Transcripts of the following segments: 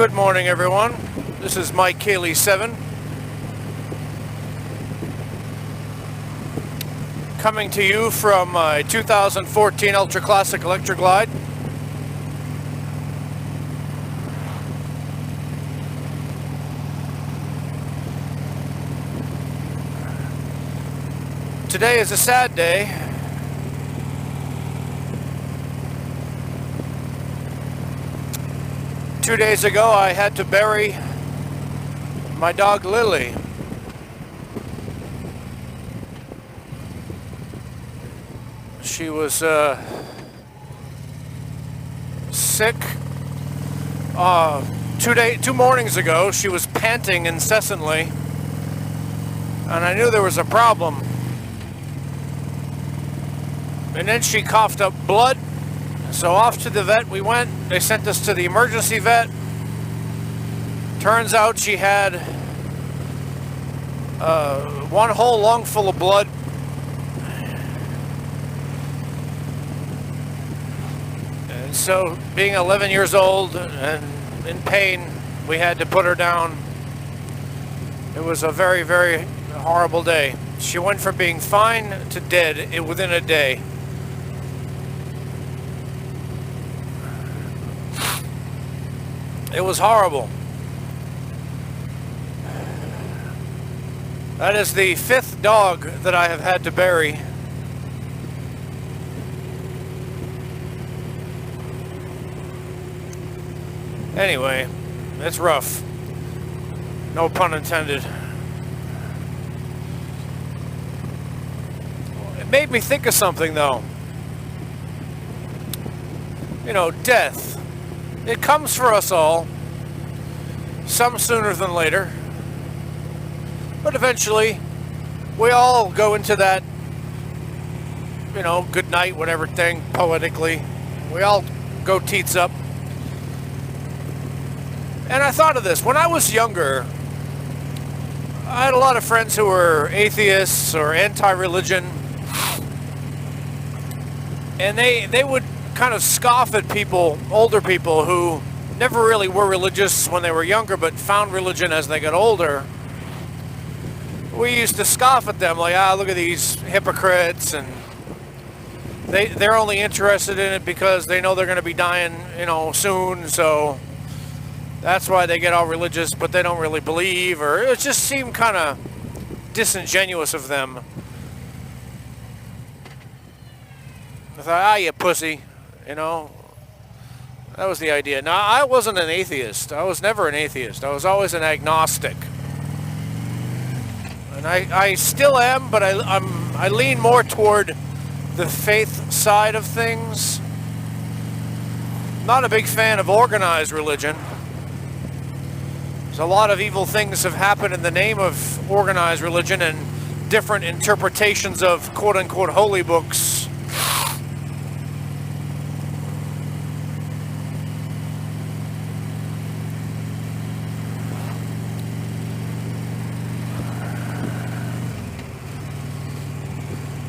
Good morning, everyone. This is Mike Cayley 7 coming to you from my 2014 Ultra Classic Electroglide. Today is a sad day. Two days ago, I had to bury my dog Lily. She was sick. 2 mornings ago, she was panting incessantly, and I knew there was a problem. And then she coughed up blood. So off to the vet we went. They sent us to the emergency vet. Turns out she had one whole lung full of blood. And so, being 11 years old and in pain, we had to put her down. It was a very, very horrible day. She went from being fine to dead within a day. It was horrible. That is the 5th dog that I have had to bury. Anyway, it's rough. No pun intended. It made me think of something, though. You know, death. It comes for us all, some sooner than later, but eventually we all go into that, you know, good night, whatever thing, poetically. We all go teats up. And I thought of this. When I was younger, I had a lot of friends who were atheists or anti-religion, and they would kind of scoff at people, older people who never really were religious when they were younger but found religion as they got older. We used to scoff at them like, look at these hypocrites, and they're only interested in it because they know they're going to be dying, you know, soon, so that's why they get all religious, but they don't really believe, or it just seemed kind of disingenuous of them. I thought, you pussy. You know, that was the idea. Now, I wasn't an atheist. I was never an atheist. I was always an agnostic. And I still am, but I lean more toward the faith side of things. Not a big fan of organized religion. There's a lot of evil things have happened in the name of organized religion and different interpretations of quote-unquote holy books.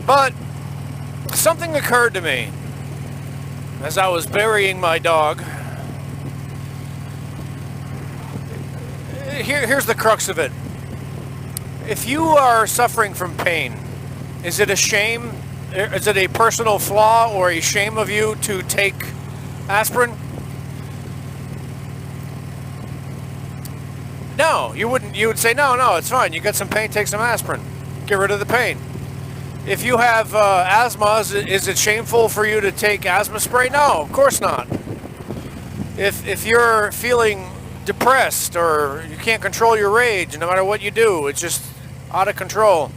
But something occurred to me as I was burying my dog. Here's the crux of it. If you are suffering from pain, is it a shame? Is it a personal flaw or a shame of you to take aspirin? No, you wouldn't. You would say, no, it's fine. You got some pain, take some aspirin. Get rid of the pain. If you have asthma, is it shameful for you to take asthma spray? No, of course not. If you're feeling depressed or you can't control your rage, no matter what you do, it's just out of control,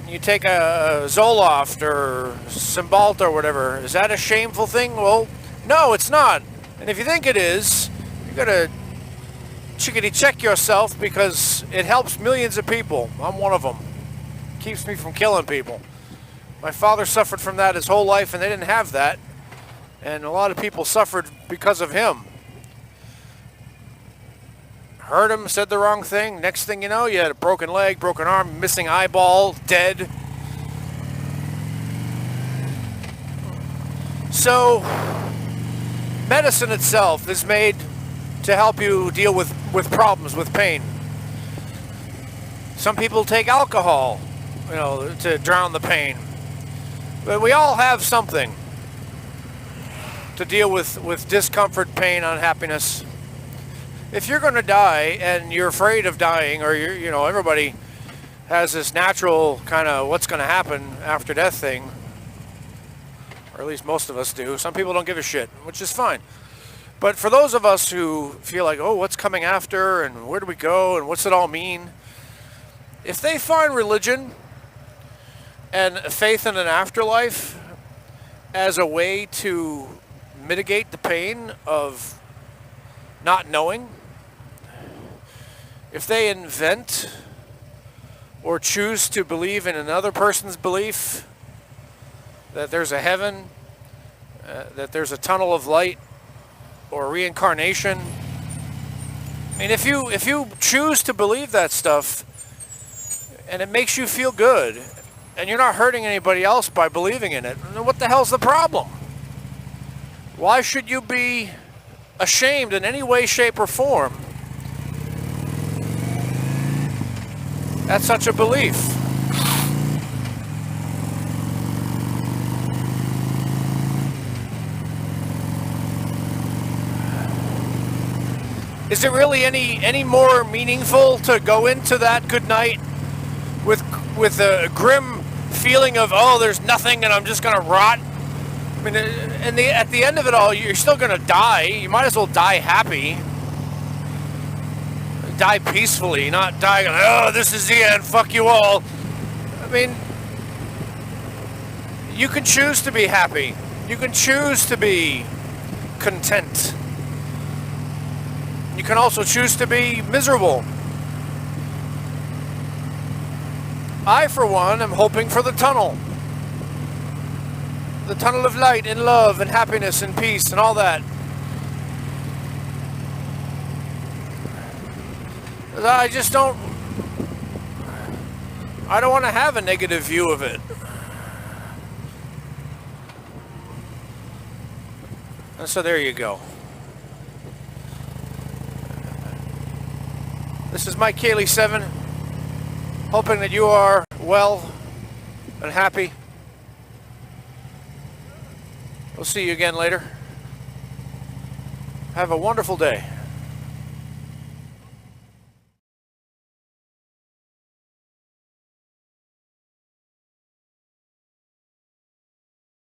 you take a Zoloft or Cymbalta or whatever, is that a shameful thing? Well, no, it's not. And if you think it is, you gotta chickadee check yourself, because it helps millions of people. I'm one of them. Keeps me from killing people. My father suffered from that his whole life, and they didn't have that. And a lot of people suffered because of him. Hurt him, said the wrong thing. Next thing you know, you had a broken leg, broken arm, missing eyeball, dead. So, medicine itself is made to help you deal with problems, with pain. Some people take alcohol, to drown the pain. But we all have something to deal with discomfort, pain, unhappiness. If you're going to die and you're afraid of dying, or everybody has this natural kind of what's going to happen after death thing, or at least most of us do. Some people don't give a shit, which is fine. But for those of us who feel like, oh, what's coming after, and where do we go, and what's it all mean? If they find religion and faith in an afterlife as a way to mitigate the pain of not knowing, if they invent or choose to believe in another person's belief that there's a heaven, that there's a tunnel of light, or reincarnation. I mean, if you choose to believe that stuff and it makes you feel good and you're not hurting anybody else by believing in it, then what the hell's the problem? Why should you be ashamed in any way, shape, or form at such a belief? Is it really any more meaningful to go into that good night with a grim feeling of, oh, there's nothing and I'm just gonna rot? I mean, at the end of it all, you're still gonna die. You might as well die happy, die peacefully, not die going, oh, this is the end, fuck you all. I mean, you can choose to be happy. You can choose to be content. You can also choose to be miserable. I, for one, am hoping for the tunnel. The tunnel of light and love and happiness and peace and all that. I don't want to have a negative view of it. And so there you go. This is Mike Cayley 7, hoping that you are well and happy. We'll see you again later. Have a wonderful day.